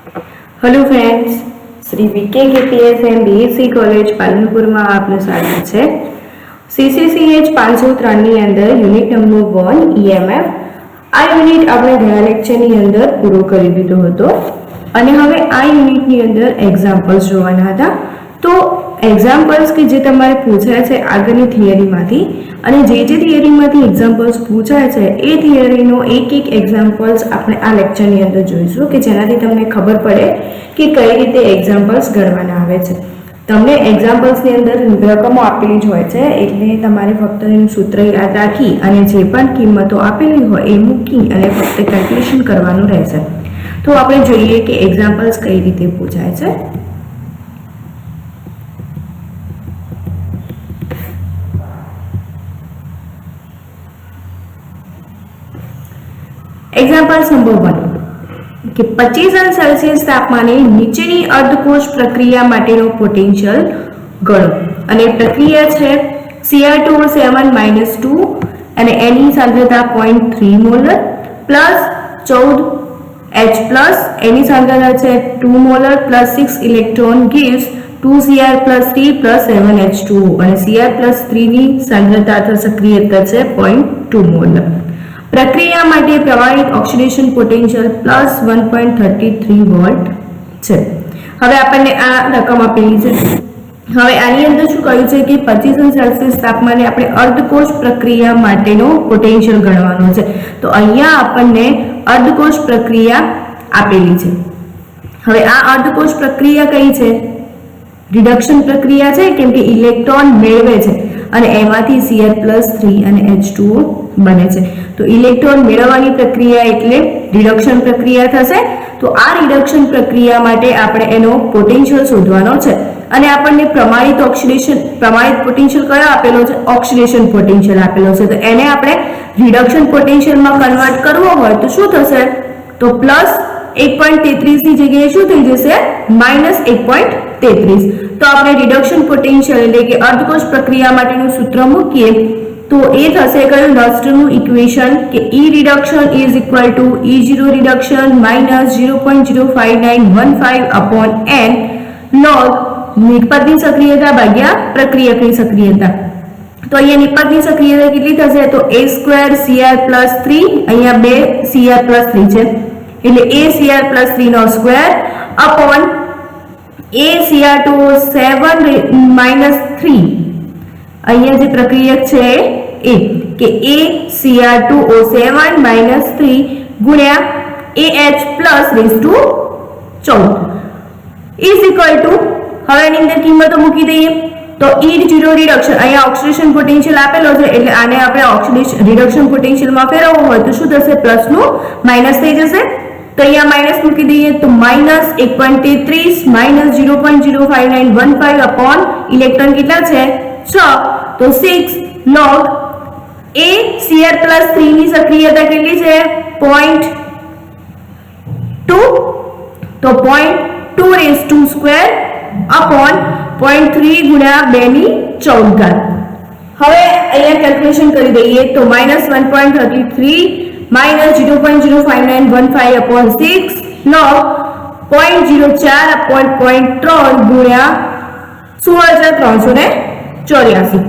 Hello friends, Shri VK KPSM BSc college Palanpur में आपનું સ્વાગત છે। CCCH 503 ની અંદર યુનિટ નંબર 1 EMF આ યુનિટ આપણે ગયા લેક્ચરની અંદર પૂરો કરી દીધો હતો અને હવે આ યુનિટની અંદર એક્ઝામ્પલ્સ જોવાના હતા। તો એક્ઝામ્પલ્સ કે જે તમારે પૂછાય છે આગળની થિયરીમાંથી અને જે થિયરીમાંથી એક્ઝામ્પલ્સ પૂછાય છે એ થિયરીનો એક એક્ઝામ્પલ્સ આપણે આ લેક્ચરની અંદર જોઈશું કે જેનાથી તમને ખબર પડે કે કઈ રીતે એક્ઝામ્પલ્સ ગણવાના આવે છે। તમને એક્ઝામ્પલ્સની અંદર રકમો આપેલી જ હોય છે એટલે તમારે ફક્ત એનું સૂત્ર યાદ રાખી અને જે પણ કિંમતો આપેલી હોય એ મૂકી અને ફક્ત કેલ્ક્યુલેશન કરવાનું રહેશે। તો આપણે જોઈએ કે એક્ઝામ્પલ્સ કઈ રીતે પૂછાય છે। एग्जाम्पल नंबर 1 कि 25 सेल्सियस तापमाने नीचेनी अर्धकोश प्रक्रिया माटेनो पोटेंशियल गणो अने प्रक्रिया छे Cr2O7 -2 અને એની સાંદ્રતા 0.3 મોલર પ્લસ 14H+ એની સાંદ્રતા છે 2 molar plus 6 electron gives 2Cr+3 7H2O અને Cr+3 ની સાંદ્રતા અથવા સક્રિયતા છે 0.2 મોલર। प्रक्रिया माटे प्रमाणित ऑक्सीडेशन पोटेंशियल प्लस 1.33 वोल्ट छे। हवे आपने आ रकम आपेली छे। हवे आनी अंदर शुं कह्युं छे कि 25 सेल्सियस तापमाने आपणे अर्धकोश प्रक्रिया माटेनो पोटेंशियल गणवानो छे। तो अहींया आपणे अर्धकोश प्रक्रिया आपेली छे। हवे आ अर्धकोश प्रक्रिया कई छे? रिडक्शन प्रक्रिया छे केम के इलेक्ट्रॉन मेळवे छे અને એમાંથી Cr+3 અને H2O બને છે। તો ઇલેક્ટ્રોન મેળવવાની પ્રક્રિયા એટલે રિડક્શન પ્રક્રિયા થશે। તો આ રિડક્શન પ્રક્રિયા માટે આપણે એનો પોટેન્શિયલ શોધવાનો છે અને આપણને પ્રમાણિત પોટેન્શિયલ કયો આપેલો છે? ઓક્સિડેશન પોટેન્શિયલ આપેલો છે। તો એને આપણે રિડક્શન પોટેન્શિયલમાં કન્વર્ટ કરવો હોય તો શું થશે? તો પ્લસ 1.33 ની જગ્યાએ શું થઈ જશે? -1.33। तो आपने रिडक्शन पोटेंशियल એટલે કે अर्धकोश प्रक्रिया માટેનું સૂત્ર મૂકીએ તો એ થશે કયું? નસ્ટનું ઇક્વેશન કે E reduction is equal to E0 reduction minus 0.05915 upon n log નિષ્પત્તિની સક્રિયતા ભાગ્યા પ્રક્રિયકની સક્રિયતા। તો અહીંયા નિષ્પત્તિની સક્રિયતા કેટલી થશે? તો a²Cr+3 અહીંયા 2Cr+3 છે એટલે aCr+3 નો સ્ક્વેર upon ACr2O7 -3 અહીંયા જે પ્રક્રિયક છે એ કે ACr2O7 -3 ગુણ્યા AH+14 ઇઝ ઇક્વલ ટુ હવે એની અંદર કિંમતો મૂકી દઈએ તો E0 રિડક્શન અહીંયા ઓક્સિડેશન પોટેન્શિયલ આપેલો છે એટલે આને આપણે ઓક્સિડેશન રિડક્શન પોટેન્શિયલમાં ફેરવવું હોય તો શું થશે? પ્લસનું માઈનસ થઈ જશે। तो यहाँ माइनस मूकी दीजिए तो -1.33 -0.05915 अपॉन इलेक्ट्रॉन कितना है 6 तो 6 log ACr+3 ની સક્રિયતા કેટલી છે? 0.2 તો 0.2 સ્ક્વેર अपॉन 0.3 गुणा 2 ની 14 હવે અહીંયા કેલ્ક્યુલેશન કરી દઈએ તો -1.33 -0.05915 upon 6 log 0.04 upon 0.3 गुण્યા 16384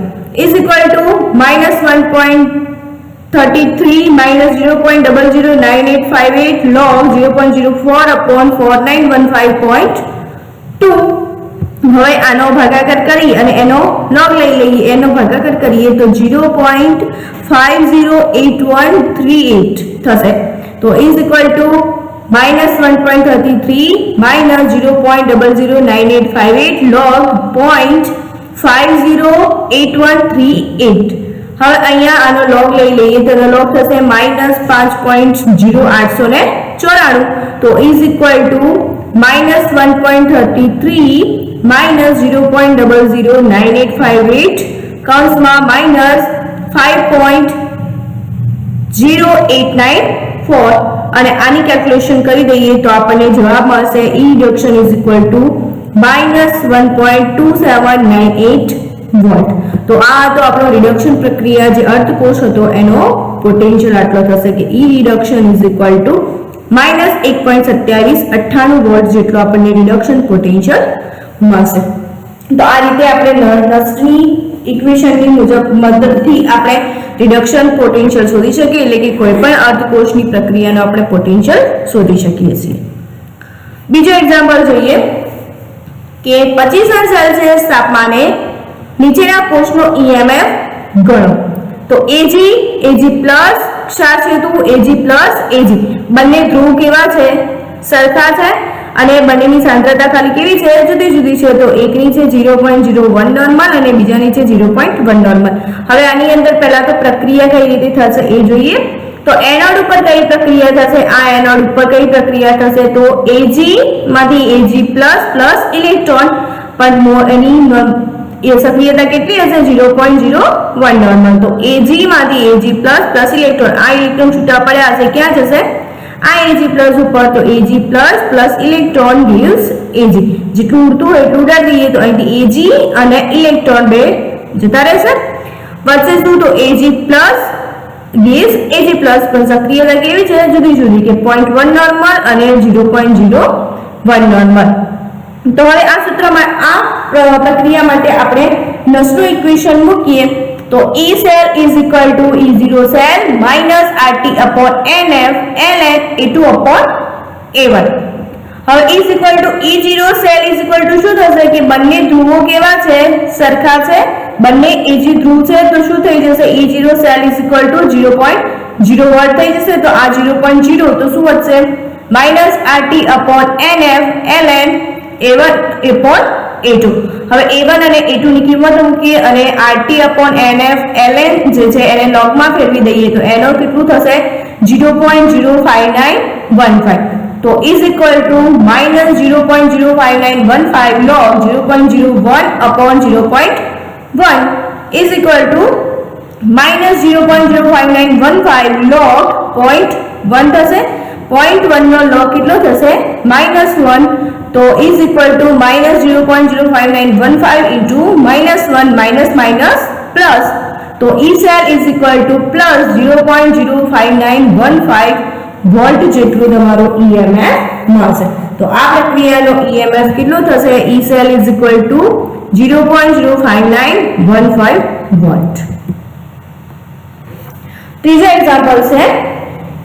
is equal to -1.33 -0.009858 log 0.04 upon 4915.2 હવે આનો ભાગાકાર કરી અને એનો log લઈ લઈએ એનો ભાગાકાર કરીએ તો 0.508138 થશે। તો is equal to -1.33 -0.009858 log 0.508138 હવે અહીંયા આનો log લઈ લઈએ તો એનો log થશે -5.0894 તો is equal to -1.33 -0.009858 કૌંસમાં -5.0894 અને આની કેલ્ક્યુલેશન કરી દઈએ તો આપણને જવાબ મળશે E reduction is equal to -1.2798 volt. તો આ તો આપણો રિડક્શન પ્રક્રિયા જે અર્ધકોષ હતો એનો પોટેન્શિયલ આટલો થશે કે E reduction is equal to -1.2798 volt જેટલો આપણને રિડક્શન પોટેન્શિયલ મળશે। તો આ રીતે આપણે નર્સની ઇક્વેશનની મદદથી આપણે રિડક્શન પોટેન્શિયલ શોધી શકીએ, એટલે કે કોઈપણ અર્ધકોષની પ્રક્રિયાનો આપણે પોટેન્શિયલ શોધી શકીએ છીએ। બીજો એક્ઝામ્પલ જોઈએ કે 25 સેલ્સિયસ તાપમાને નીચેના કોષનો EMF ગણો। તો Ag પ્લસ ક્ષાર સેતુ Ag પ્લસ Ag બંને ધ્રુવ કેવા છે? સરખા છે અને બંનેની સાંદ્રતા ખાલી કેવી છે? જુદી જુદી છે। તો એકની છે 0.01 નોર્મલ અને બીજાની છે 0.1 નોર્મલ। હવે આની અંદર પહેલા તો પ્રક્રિયા કઈ રીતે થશે એ જોઈએ। તો એનોડ ઉપર કઈ પ્રક્રિયા થશે? આ એનોડ ઉપર કઈ પ્રક્રિયા થશે? તો Ag માંથી Ag પ્લસ ઇલેક્ટ્રોન પણ એની એ સક્રિયતા કેટલી હશે? 0.01 નોર્મલ। તો Ag માંથી Ag પ્લસ ઇલેક્ટ્રોન, આ ઇલેક્ટ્રોન છૂટા પડ્યા હશે ક્યાં જશે? આ Ag પ્લસ ઉપર। તો Ag plus electron gives Ag, જેટલું ઉડતું હોય એટલું ઉડાડી દઈએ તો અહીંથી Ag અને ઇલેક્ટ્રોન બે જતા રહેશે। વચ્ચે શું? તો Ag plus gives Ag plus, પણ સક્રિયતા કેવી છે? જુદી જુદી, કે 0.1 નોર્મલ અને 0.01 નોર્મલ। તો હવે આ સૂત્રમાં આ પ્રક્રિયા માટે આપણે નર્સનું ઇક્વેશન મૂકીએ તો E cell is equal to E0 cell minus RT upon NF ln A2 upon A1। હવે is equal to E0 cell is equal to શું થશે? કે બંને ધ્રુવો કેવા છે? સરખા છે, બંને Ag ધ્રુવ છે, તો શું થઈ જશે? E0 cell is equal to 0.0 volt થઈ જશે। તો આ 0.0 તો શું વધશે? minus RT upon NF ln A1 upon A2। હવે A1 અને A2 ની કિંમત મૂકીએ અને RT upon NF ln જે છે એને log માં ફેરવી દઈએ તો એનો કેટલું થશે? 0.05915। તો is equal to minus 0.05915 log 0.01 upon 0.1 is equal to minus 0.05915 log 0.1 થશે। 0.1 નો log કેટલો થશે? -1। તો is equal to minus 0.05915 into -1 minus plus। તો E cell is equal to plus 0.05915 volt જેટલું તમારો EMF મળશે। તો આ પ્રક્રિયાનો EMF કેટલો થશે? E cell is equal to 0.05915 volt. ત્રીજો એક્ઝામ્પલ છે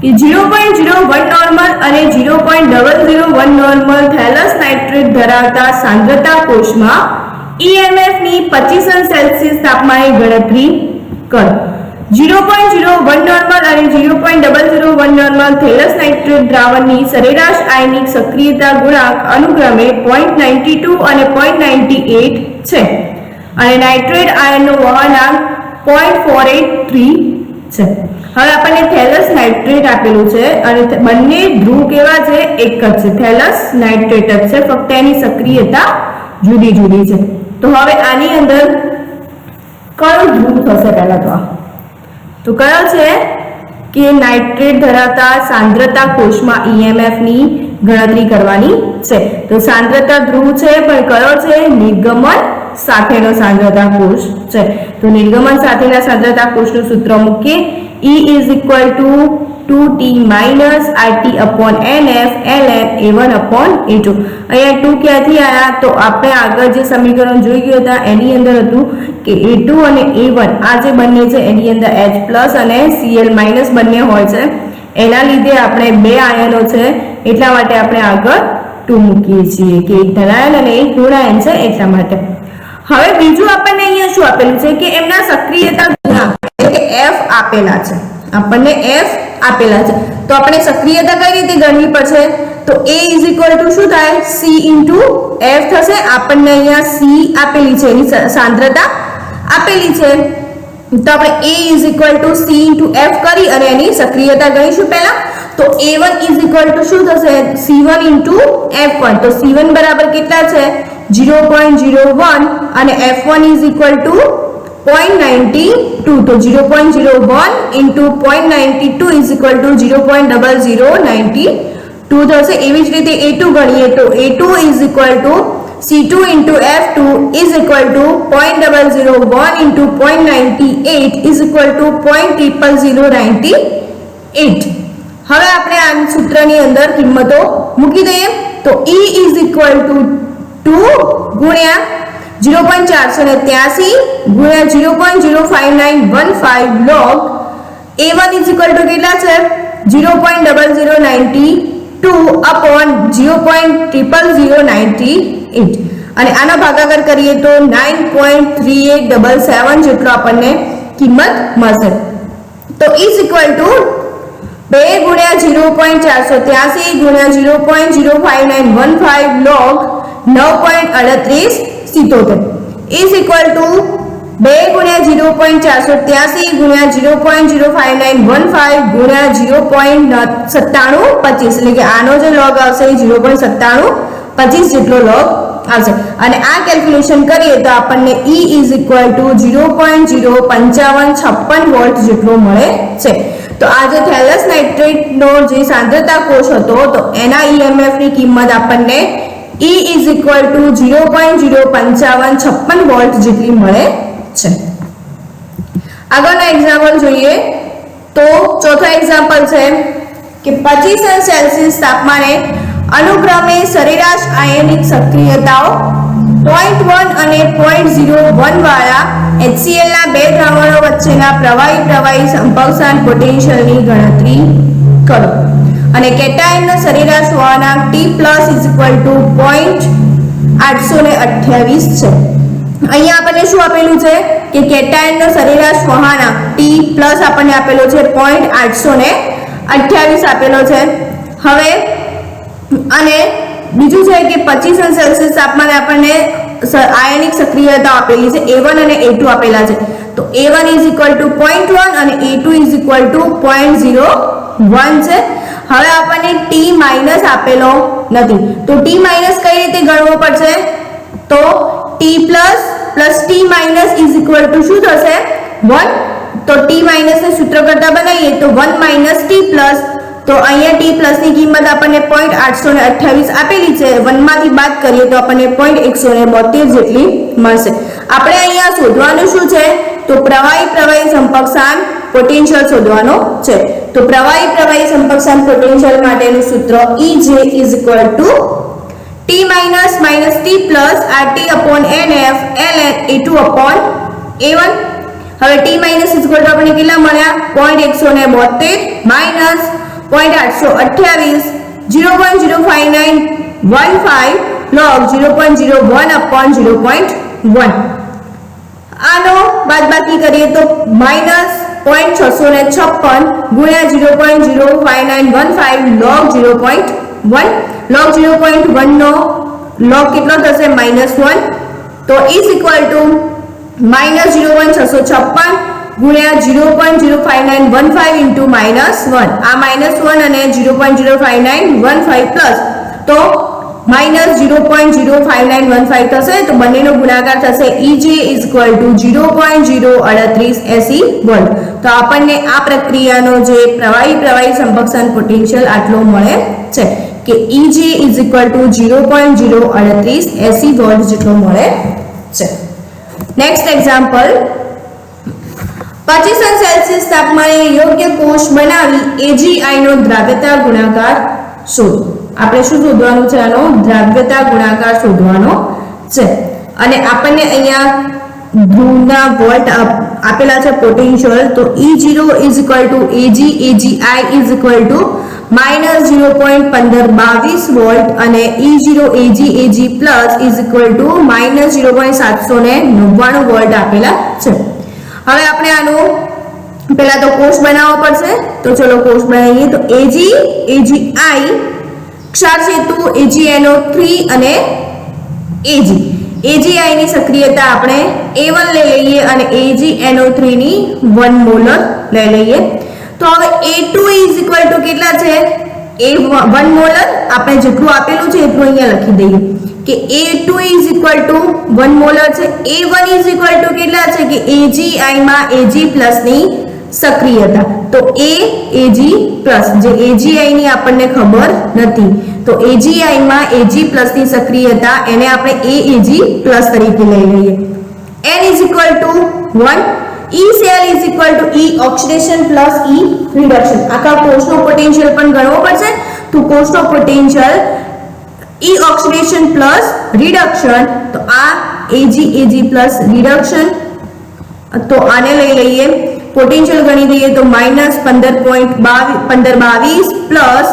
કે 0.01 નોર્મલ અને 0.001 નોર્મલ થેલસ નાઇટ્રેટ ધરાવતા સાંદ્રતા કોષમાં EMF ની 25 સેલ્સિયસ તાપમાને ગણતરી કરો। 0.01 નોર્મલ અને 0.001 નોર્મલ થેલસ નાઇટ્રેટ દ્રાવણની સરેરાશ આયનિક સક્રિયતા ગુણાંક અનુક્રમે 0.92 અને 0.98 છે અને નાઇટ્રેટ આયનનો વહનાંક 0.483 છે। હવે આપણને થેલસ નાઇટ્રેટ આપેલું છે અને બંને ધ્રુવ કેવા છે? એક જ છે, થેલસ નાઇટ્રેટ જ છે, ફક્ત એની સક્રિયતા જુદી જુદી છે। તો હવે આની અંદર કયો ધ્રુવ થશે? પહેલા તો કયો છે કે નાઇટ્રેટ ધરાવતા સાંદ્રતા કોષમાં EMF ની ગણતરી કરવાની છે। તો સાંદ્રતા ધ્રુવ છે પણ કયો છે? નિર્ગમન સાથેનો સાંદ્રતા કોષ છે। તો નિર્ગમન સાથેના સાંદ્રતા કોષનું સૂત્ર મૂકીએ। E is equal to 2T minus RT upon NF ln A1 upon A2। અહીંયા 2 ક્યાંથી આયા? તો આપણે આગળ જે સમીકરણ જોઈ ગયા હતા એની અંદર હતું કે A2 અને A1 આ જે બંને છે એની અંદર H+ અને Cl- બંને હોય છે, એના લીધે આપણે બે આયનો છે એટલા માટે આપણે આગળ 2 મૂકીએ છીએ કે એક ધનાયન અને એક ઋણાયન છે એટલા માટે। હવે બીજું આપણને અહીંયા શું આપેલું છે કે એમના સક્રિયતા ગુણાંક એટલે કે F આપેલા છે, આપણને F આપેલા છે। તો આપણે સક્રિયતા કઈ રીતે ગણવી પડશે? તો A is equal to શું થાય? C into F થશે। આપણને અહીંયા C આપેલી છે, એની સાંદ્રતા આપેલી છે, તો આપણે A is equal to C into F કરી અને એની સક્રિયતા ગણીશું પહેલા। તો A1 is equal to શું થશે? C1 into F1। તો C1 બરાબર કેટલા છે? 0.01 અને F1 is equal to 0.92। તો 0.01 into 0.92 is equal to 0.0092 થશે। એવી જ રીતે A2 ગણીએ તો A2 is equal to C2 into F2 is equal to 0.001 into 0.98 is equal to 0.00098। હવે આપણે આ સૂત્રની અંદર કિંમતો મૂકી દઈએ તો E = 2 ગુણ્યા 0.483 ગુણ્યા 0.05915 log A1 = કેટલા છે 0.0092 upon 0.00098 અને આનો ભાગાકાર કરીએ તો 9.3877 જેટલો આપણને કિંમત મળશે તો E = 2 ગુણ્યા 0.483 ગુણ્યા 0.05915 log 9.3877 is equal to 2 ગુણ્યા 0.483 ગુણ્યા 0.05915 ગુણ્યા 0.9725 એટલે કે આનો જે લોગ આવશે એ 0.9725 જેટલો લોગ આવશે અને આ કેલ્ક્યુલેશન કરીએ તો આપણને E = 0.05556 વોલ્ટ જેટલો મળે છે તો આ જે થેલસ નાઇટ્રેટનો જે સાંદ્રતા કોષ હતો તો એના EMF ની કિંમત આપણને E = 0.05556 વોલ્ટ જેટલી મળે છે આગળનો એક્ઝામ્પલ જોઈએ તો ચોથો એક્ઝામ્પલ છે કે 25 સેલ્સિયસ તાપમાને અનુક્રમે સરેરાશ આયનિક સક્રિયતાઓ 0.1 અને 0.01 વાળા HCl ના બે દ્રાવણો વચ્ચેના પ્રવાહી સંપર્કશાન પોટેન્શિયલની ગણતરી કરો અને કેટાયનનો સરેરાશ વળાંક T = 0.828 છે અહીંયા આપણને શું આપેલું છે કે કેટાયનનો સરેરાશ વળાંક T પ્લસ આપણને આપેલો છે 0.828 આપેલો છે હવે અને બીજું છે કે 25 સેલ્સિયસ તાપમાને આપણને આયનિક સક્રિયતા આપેલી છે A1 અને A2 આપેલા છે તો A1 = 0.1 અને A2 = 0.01 છે હવે આપણને T માઈનસ આપેલો નથી તો T માઈનસ કઈ રીતે ગણવો પડશે તો T પ્લસ T માઈનસ શું થશે 1 તો T માઈનસ ને સૂત્ર કરતા બનાવીએ તો 1 - T પ્લસ તો અહીંયા T પ્લસ ની કિંમત આપણને 0.828 આપેલી છે 1 માંથી બાદ કરીએ તો આપણને 0.172 જેટલી મળશે આપણે અહીંયા શોધવાનું શું છે તો પ્રવાહી સંપર્કશાન પોટેન્શિયલ શોધવાનો છે તો પ્રવાહી સંપર્કશાન પોટેન્શિયલ માટેનું સૂત્ર EJ = T - T plus RT upon NF ln A2 A1 હવે T માઈનસ આપણને કેટલા મળ્યા 0.172 માઈનસ 0.828 0.05915 log 0.01 upon 0.1 આનો બાદબાકી કરીએ તો માઈનસ 0.656 ગુણ્યા 0.05915 log 0.1 log 0.1 નો log કેટલો થશે -1 તો is equal to -0.656 ગુણ્યા 0.05915 into -1 આ -1 અને 0.05915 પ્લસ તો -0.05915 થશે તો બંનેનો ગુણાકાર થશે EJ = 0.03880 વોલ્ટ તો આપણને આ પ્રક્રિયાનો જે પ્રવાહી સંપર્કશાન પોટેન્શિયલ આટલો મળે છે કે EJ = 0.03880 વોલ્ટ જેટલો મળે છે નેક્સ્ટ એક્ઝામ્પલ 25 સેલ્સિયસ તાપમાને યોગ્ય કોષ બનાવી AgI નો દ્રાવ્યતા ગુણાકાર શોધો આપણે શું શોધવાનું છે આનો દ્રાવ્યતા ગુણાકાર શોધવાનો છે અને આપણને અહીંયા ધ્રુવના વોલ્ટ આપેલા છે પોટેન્શિયલ તો E0 = Ag AgI = -0.1522 વોલ્ટ અને E0 Ag plus -0.799 વોલ્ટ આપેલા છે હવે આપણે આનો પહેલા તો કોષ બનાવવો પડશે તો ચલો કોષ બનાવીએ તો AgI ક્ષાર સેતુ AgNO3 અને AgI ની સક્રિયતા આપણે A1 લઈ લઈએ અને AgNO3 ની 1 મોલર લઈ લઈએ તો હવે A2 = કેટલા છે A1 મોલર આપણે જેટલું આપેલું છે એટલું અહીંયા લખી દઈએ કે A2 = 1 મોલર છે A1 કેટલા છે કે AgI માં Ag+ ની સક્રિયતા તો AG+ જે AgI ની આપણને ખબર નથી તો AgI માં Ag+ ની સક્રિયતા એને આપણે AAG+ તરીકે લઈ લઈએ N = 1 E cell is equal to E oxidation plus E reduction. આખા કોષનો પોટેન્શિયલ પણ ગણવો પડશે. તો કોષનો potential E oxidation plus reduction, તો આ Ag plus reduction, તો આને લઈ લઈએ, પોટેન્શિયલ ગણી દઈએ તો -15.22 પ્લસ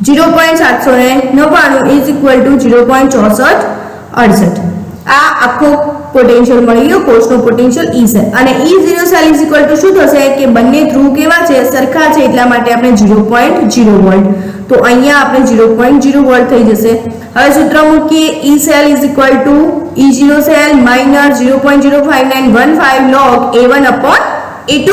0.799 is equal to 0.6468. આ આખો પોટેન્શિયલ મળી ગયો કોષનો પોટેન્શિયલ E છે. અને E0 cell is equal to શું થશે કે બંને ધ્રુવ કેવા છે, સરખા છે, એટલા માટે આપણે 0.0 વોલ્ટ, તો અહીંયા આપણે 0.0 વોલ્ટ થઈ જશે. હવે સૂત્ર મૂકીએ, E cell is equal to E0 cell minus 0.05915 log A1 upon A2.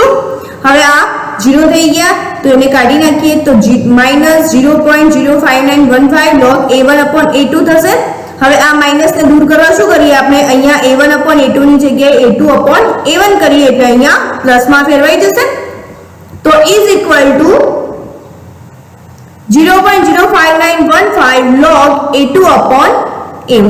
હવે આ 0 થઈ ગયા તો એને કાઢી નાખીએ તો minus 0.05915 log A1 upon A2 થશે. હવે આ માઈનસ ને દૂર કરવા શું કરીએ આપણે, અહીંયા A1 upon A2 ની જગ્યાએ A2 upon A1 કરીએ એટલે અહીંયા પ્લસ માં ફેરવાઈ જશે. તો is equal to 0.05915 log A2 upon A1.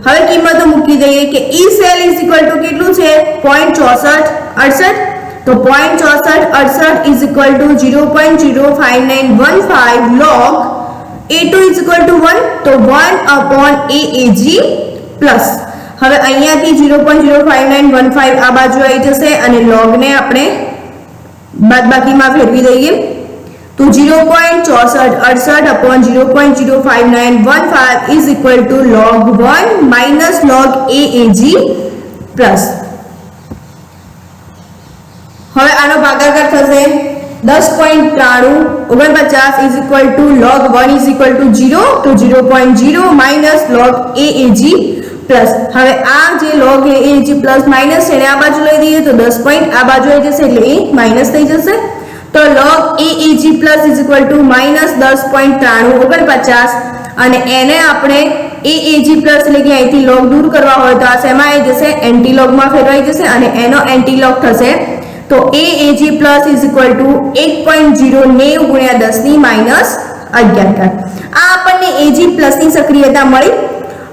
હવે કિંમતો મૂકી દઈએ કે E cell is equal to કેટલું છે 0.6468, તો 0.6468 is equal to 0.05915 log A2 is equal to 1, તો 1 upon AAG plus. હવે અહીંયાથી 0.05915 આ બાજુ આવી જશે અને log ને આપણે બાદબાકીમાં ફેરવી દઈએ તો 0.6468 upon 0.05915 is equal to log 1 minus log AAG plus. હવે આનો ભાગાકાર થશે 10.9349 is equal to log 1 is equal to 0, તો 0.0 minus log AAG plus. હવે આ જે log AAG plus minus છે ને આ બાજુ લઈ દઈએ તો 10 પોઈન્ટ આ બાજુ આવી જશે એટલે એ માઈનસ થઈ જશે. તો log AAG plus is equal to minus 10.9349 અને એને આપણે AAG plus એટલે કે અહીંથી log દૂર કરવા હોય તો આ શેમાં આવી જશે, એન્ટી log માં ફેરવાઈ જશે અને એનો એન્ટી log થશે તો AAG plus is equal to 1.090 ગુણ્યા 10 ની માઈનસ 11. આ આપણને AG plus ની સક્રિયતા મળી.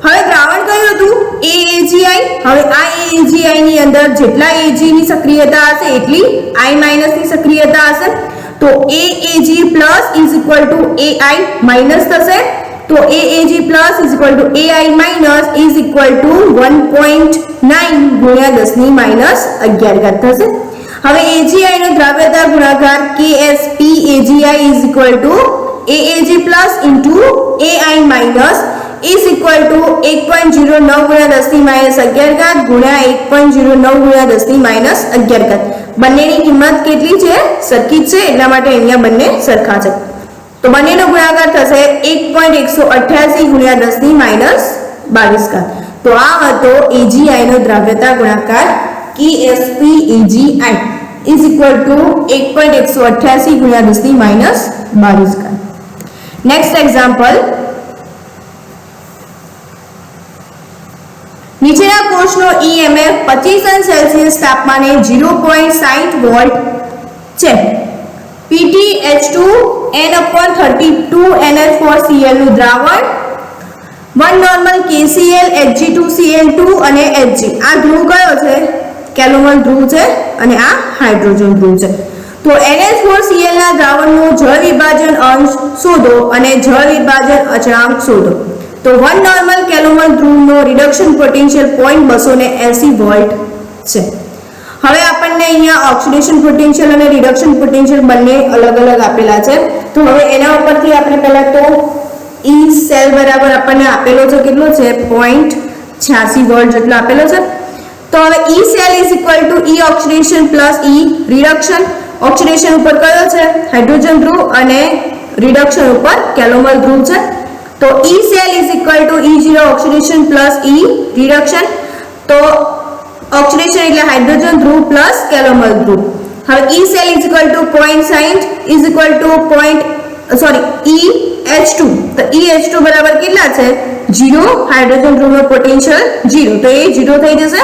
હવે દ્રાવણ કયું હતું AAGI. હવે આ AAGI ની અંદર જેટલા AG ની સક્રિયતા હશે એટલી I માઈનસ ની સક્રિયતા હશે. તો AAG plus is equal to AI minus થશે. તો AAG plus is equal to AI minus is equal to 1.9 ગુણ્યા 10 ની માઈનસ 11 થશે. હવે AGI નો દ્રાવ્યતા ગુણાકાર KSPAGI is equal to AAG plus into AI minus is equal to 1.09 ગુણ્યા 10 ની minus 11 ગુણ્યા 1.09 ગુણ્યા 10 ની માઈનસ 11. બંનેની કિંમત કેટલી છે, સરખી છે, એટલા માટે અહીંયા બંને સરખા છે. તો બંનેનો ગુણાકાર થશે 1.188 ગુણ્યા 10 ની માઈનસ 22. તો આ હતો AGI નો દ્રાવ્યતા ગુણાકાર KSPAGI is equal to 1.188 गुणा 10 ની માઈનસ 22. નેક્સ્ટ એક્ઝામ્પલ, નીચેના કોષનો EMF 25 સેલ્સિયસ તાપમાને 0.60 વોલ્ટ છે. PtH2N/32NH4Cl નું દ્રાવણ, 1 નોર્મલ KCl, Hg2Cl2 અને Hg. આ ધ્રુવ કયો છે, કેલોમલ ધ્રુવ છે અને આ હાઇડ્રોજન ધ્રુવ છે. તો NH4Cl ના દ્રાવણનું જળ વિભાજન અંશ શોધો અને જળ વિભાજન અચળાંક શોધો. તો 1 નોર્મલ કેલોમલ ધ્રુવનો રિડક્શન પોટેન્શિયલ 0.280 વોલ્ટ છે. હવે આપણને અહીંયા ઓક્સિડેશન પોટેન્શિયલ અને રિડક્શન પોટેન્શિયલ બંને અલગ અલગ આપેલા છે. તો હવે એના ઉપરથી આપણે પહેલા તો E સેલ બરાબર આપણને આપેલો છે, કેટલો છે 0.86 વોલ્ટ જેટલો આપેલો છે. તો હવે E cell is equal to E oxidation plus E reduction. Oxidation ઉપર કયો છે, હાઇડ્રોજન ધ્રુવ અને રિડક્શન ઉપર કેલોમલ ધ્રુવ છે. તો E cell is equal to E0 oxidation plus E reduction. તો ઓક્સિડેશન એટલે હાઇડ્રોજન ધ્રુવ પ્લસ કેલોમલ ધ્રુવ. હવે E cell is equal to 0.60 is equal to EH2. તો EH2 બરાબર કેટલા છે 0, હાઇડ્રોજન ધ્રુવનો પોટેન્શિયલ 0, તો એ 0 થઈ જશે.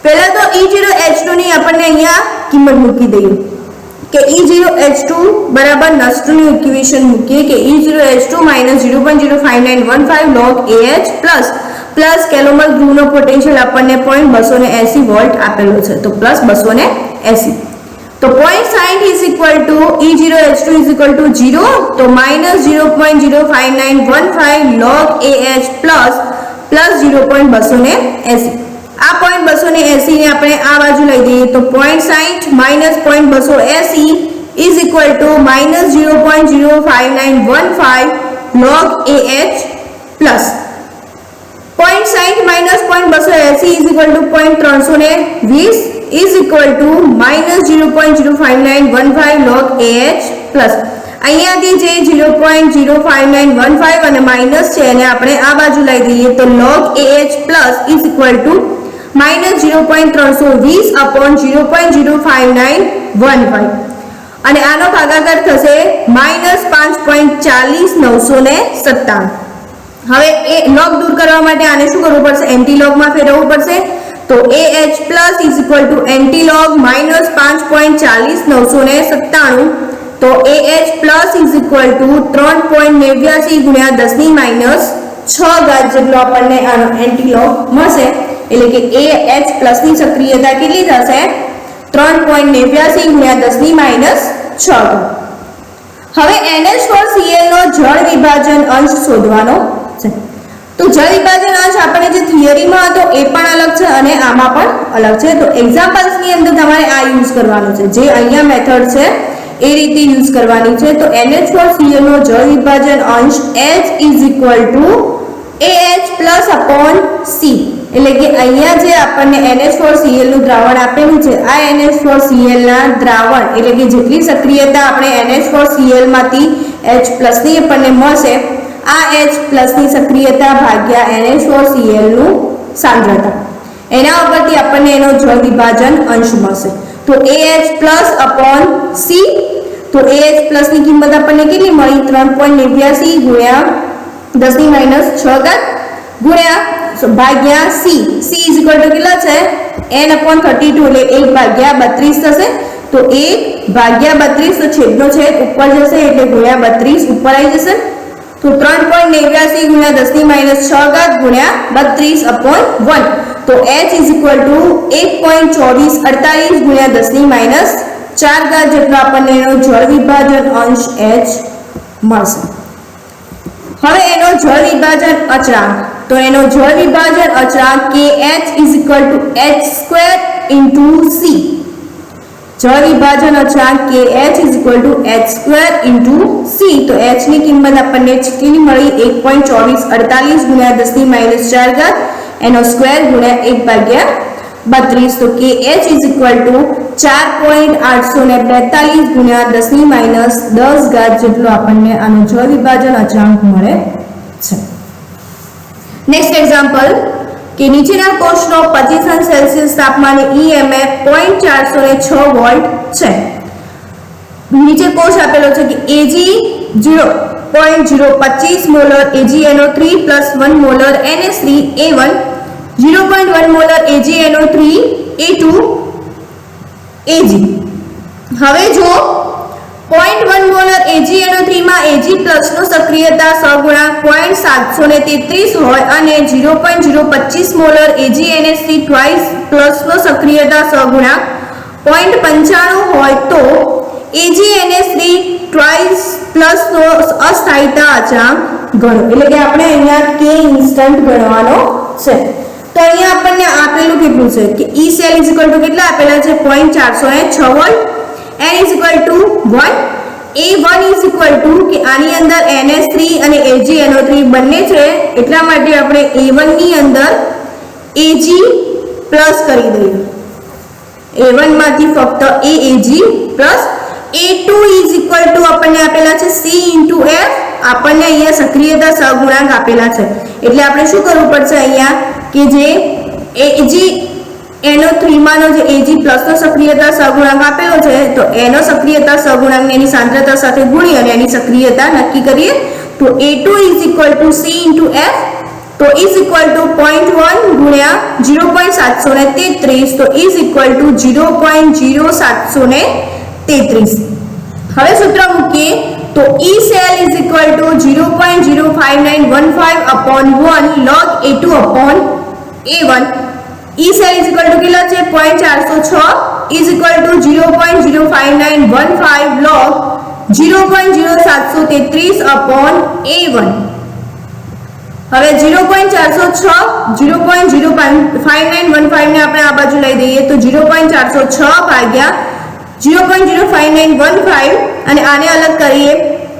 પહેલા તો E0H2 ની આપણને અહીંયા કિંમત મૂકી દઈએ કે E0H2 બરાબર નસ્ટનું ઇક્વેશન મૂકીએ કે E0H2 -0.05915 log AH plus plus calomel ધ્રુવનો પોટેન્શિયલ આપણને 0.280 વોલ્ટ આપેલો છે, તો પ્લસ 280. તો 0.60 is equal to E0H2 is equal to 0, તો minus 0.05915 log AH plus 0.280. આ 0.280 ને આપણે આ બાજુ લઈ દઈએ તો 0.60 minus 0.280 is equal to minus 0.05915 log AH plus 0.60 minus 0.280 is equal to 0.320 is equal to minus 0.05915 log AH plus અહીંયાથી જે 0.05915 અને માઈનસ છે એને આપણે આ બાજુ લઈ દઈએ તો log AH plus is equal to minus 0.320 upon 0.05915 અને આનો ભાગાકાર થશે minus 5.40997. હવે એ log દૂર કરવા માટે આને શું કરવું પડશે? એન્ટી log માં ફેરવવું પડશે. તો AH plus is equal to anti log minus 5.40997. તો AH plus is equal to 3.89 ગુણ્યા 10 ની માઈનસ 6 ઘાત જેટલો આપણને આનો એન્ટી log મળશે. એટલે કે AH plus ની સક્રિયતા કેટલી થશે? 3.89 ગુણ્યા 10 ની માઈનસ 6. હવે NH4Cl નો જળ વિભાજન અંશ શોધવાનો છે. તો જળ વિભાજન અંશ આપણે જે થિયરીમાં હતો એ પણ અલગ છે અને આમાં પણ અલગ છે. તો એક્ઝામ્પલ્સ ની અંદર તમારે આ યુઝ કરવાનો છે, જે અહીંયા મેથડ છે એ રીતે યુઝ કરવાની છે. તો NH4Cl નો જળ વિભાજન અંશ H is equal to AH plus upon C. એટલે કે અહીંયા જે આપણને NH4Cl નું દ્રાવણ આપેલું છે, આ NH4Cl ના દ્રાવણ એટલે કે જેટલી સક્રિયતા આપણે NH4Cl માંથી H plus ની આપણને મળશે, આ H plus ની સક્રિયતા ભાગ્યા NH4Cl નું સાંદ્રતા, એના ઉપરથી આપણને એનો જળ વિભાજન અંશ મળશે. તો AH plus upon C. તો AH plus ની કિંમત આપણને કેટલી મળી? 3.89 ગુણ્યા 10 ની માઈનસ 6 ઘાત ગુણ્યા ભાગ્યા C. C is equal to કેટલા છે? n upon 32 એટલે 1 ભાગ્યા 32 થશે. તો 1 ભાગ્યા 32 તો છેદનો છેદ ઉપર જશે એટલે ગુણ્યા 32 ઉપર આવી જશે. તો 3.89 ગુણ્યા 10 ની માઈનસ 6 ઘાત ગુણ્યા 32 upon 1. તો H is equal to 1.2448 ગુણ્યા 10 ની માઈનસ 4 ઘાત જેટલો આપણને એનો જળ વિભાજન અંશ H મળશે. હવે એનો જળ વિભાજન અચળાંક, તો એનો જળ વિભાજન અચળાંક KH is equal to H² into C. જળ વિભાજન અચળાંક KH is equal to H² into C. તો H ની કિંમત આપણને કેટલી મળી? 1.2448 ગુણ્યા 10 ની માઈનસ 4 ઘાત એનો સ્ક્વેર ગુણ્યા 1 ભાગ્યા 32. તો KH is equal to 4.842 ગુણ્યા 10 ની માઈનસ 10 ઘાત જેટલો આપણને આનો જળ વિભાજન અચળાંક મળે છે. નેક્સ્ટ એક્ઝામ્પલ કે નીચેના કોષનો 25 સેલ્સિયસ તાપમાને EMF 0.406 વોલ્ટ છે. નીચે કોષ આપેલો છે કે Ag 0.025 molar AgNO3 plus 1 molar NH3 A1, 0.1 molar AgNO3 A2 Ag. હવે જો 0.1 મોલર AgNO3 માં Ag પ્લસ નો સક્રિયતા સહગુણાંક 0.733 હોય અને 0.025 મોલર AgNH3 ટ્વાઇસ પ્લસ નો સક્રિયતા સહગુણાંક 0.95 હોય તો AgNH3 ટ્વાઇસ પ્લસ નો અસ્થાયીતા અચળાંક ગણો. એટલે કે આપણે અહીંયા K ઇન્સ્ટન્ટ ગણવાનો છે. તો અહીંયા આપણને આપેલું કેટલું છે કે E cell is equal to કેટલા આપેલા છે? 0.406 volt. n is equal to 1. A1 is equal to કે આની અંદર NH3 અને AgNO3 બંને છે એટલા માટે આપણે A1 ની અંદર Ag પ્લસ કરી દઈએ. A1 માંથી ફક્ત AAG plus A2 is equal to આપણને આપેલા છે C into F. આપણને અહીંયા સક્રિયતા સહગુણાંક આપેલા છે એટલે આપણે શું કરવું પડશે અહીંયા કે જે AgNO3 માનો જે Ag પ્લસ નો સક્રિયતા સહગુણાંક આપેલો છે તો એનો સક્રિયતા સહગુણાંકને એની સાંદ્રતા સાથે ગુણી અને એની સક્રિયતા નક્કી કરીએ. તો A2 is equal to C into F. તો is equal to 0.1 ગુણ્યા 0.733 તો is equal to 0.0733. હવે સૂત્ર મૂકીએ तो E cell is equal to 0.05915 upon 1 log A2 upon A1. E cell is equal to કેટલા છે 0.406 is equal to 0.05915 log 0.0733 upon A1. હવે 0.406 0.05915 ને આપણે આ બાજુ લઈ દઈએ તો 0.406 ભાગ્યા 0.05915 અને આને અલગ કરીએ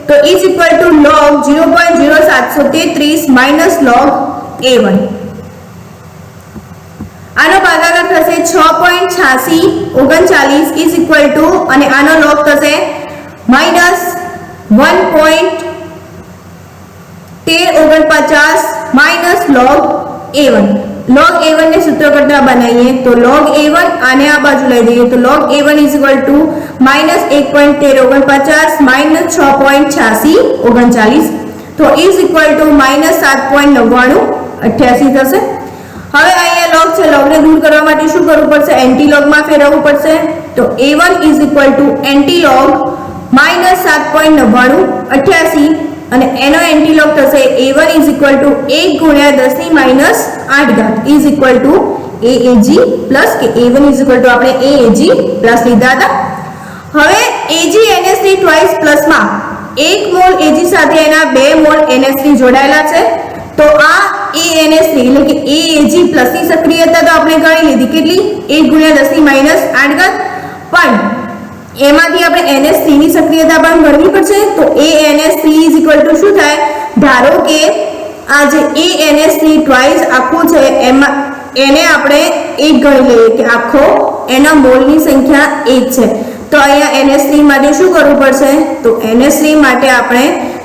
તો is equal to log 0.0733 minus log A1. આનો ભાગાકાર થશે 6.8639 is equal to અને આનો log થશે minus 1.1349 minus log A1. log A1 ને સૂત્ર કરતા બનાવીએ તો log A1 આને આ બાજુ લઈ દઈએ તો log A1 is equal to minus 1.1349 minus 6.8639 તો is equal to minus 7.9988 થશે. હવે અહીંયા log છે log ને દૂર કરવા માટે શું કરવું પડશે એન્ટી log માં ફેરવવું પડશે તો A1 is equal to anti log minus 7.9988 અને એનો એન્ટી log થશે A1 is equal to 1 ગુણ્યા 10 ની minus 8 ઘાત is equal to AAG plus કે A1 is equal to આપણે AAG plus લીધા હતા. હવે AgNH3 twice plus માં 1 મોલ Ag સાથે એના 2 મોલ NH3 જોડાયેલા છે તો આ ANH3 એટલે કે AAG plus ની સક્રિયતા તો આપણે ગણી લીધી કેટલી 1 ગુણ્યા 10 ની minus 8 ઘાત પણ એમાંથી આપણે NH3 ની સક્રિયતા પણ ગણવી પડશે તો ANH3 is equal to શું થાય ધારો કે આ જે ANH3 twice આખું છે એમાં એને આપણે 1 ગણી લઈએ કે આખો એના મોલની સંખ્યા 1 છે તો અહીંયા NH3 માટે શું કરવું પડશે તો NH3 માટે આપણે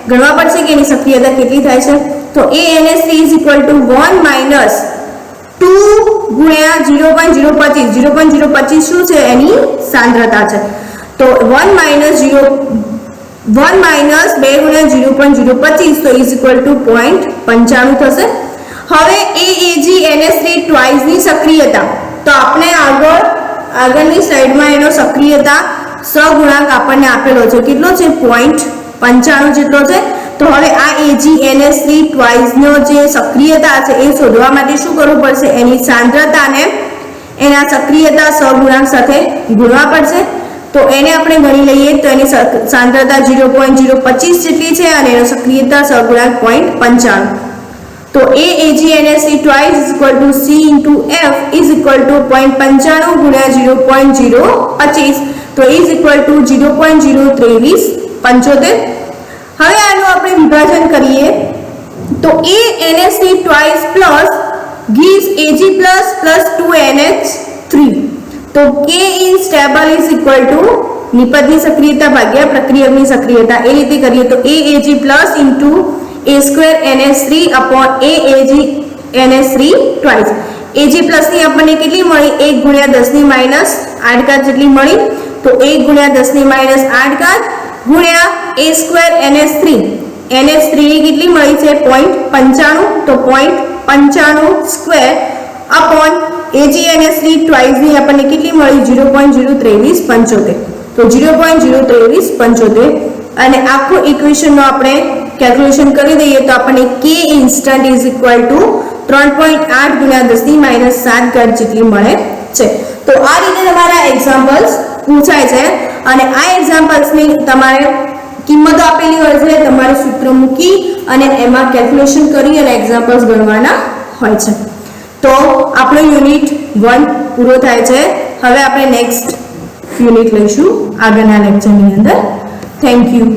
ગણવા પડશે કે એની સક્રિયતા કેટલી થાય છે તો ANH3 is equal to 1 minus 2 ગુણ્યા 0.025 શું છે એની સાંદ્રતા છે તો 1 minus 2 ગુણ્યા 0.025 તો is equal to 0.95 થશે. હવે AgNH3 twice ની સક્રિયતા તો આપણે આગળની સ્લાઇડમાં એનો સક્રિયતા સહગુણાંક આપણને આપેલો છે કેટલો છે 0.95 જેટલો છે તો હવે આ AgNH3 twice નો જે સક્રિયતા છે એ શોધવા માટે શું કરવું પડશે એની સાંદ્રતાને એના સક્રિયતા સહગુણાંક સાથે ગુણવા પડશે તો એને આપણે ગણી લઈએ તો એની સાંદ્રતા 0.025 જેટલી છે અને એનો સક્રિયતા સહગુણાંક 0.95 તો AgNH3 twice is equal to C into F is equal to 0.95 ગુણ્યા 0.025 તો is equal to 0.02375. હવે આનું આપણે વિભાજન કરીએ તો ANH3 twice plus gives Ag plus 2NH3 તો K in stable is equal to નિપજની સક્રિયતા ભાગ્યા પ્રક્રિયકની સક્રિયતા એ રીતે કરીએ તો AAG plus into A square NH3 upon AAG NH3 twice Ag plus ની આપણને કેટલી મળી 1 ગુણ્યા 10 ની minus 8 ઘાત જેટલી મળી તો 1 ગુણ્યા 10 ની minus 8 ઘાત ગુણ્યા A square NH3 ની કેટલી મળી છે 0.95 તો 0.95 સ્ક્વેર upon AgNH3 twice ની આપણને કેટલી મળી 0.02375 તો 0.02375 અને આખો ઇક્વેશન નો આપણે કેલ્ક્યુલેશન કરી દઈએ તો આપણને K instant is equal to 3.8 ગુણ્યા 10 ની minus 7 ઘાત જેટલી મળે છે. તો આ રીતે તમારા એક્ઝામ્પલ્સ પૂછાય છે અને આ એક્ઝામ્પલ્સ ની તમારે કિંમતો આપેલી હોય છે તમારે સૂત્ર મૂકી અને એમાં કેલ્ક્યુલેશન કરી અને એક્ઝામ્પલ્સ ગણવાના હોય છે. તો આપણો યુનિટ 1 પૂરો થાય છે. હવે આપણે નેક્સ્ટ યુનિટ લઈશું આગળના લેક્ચરની અંદર. Thank you.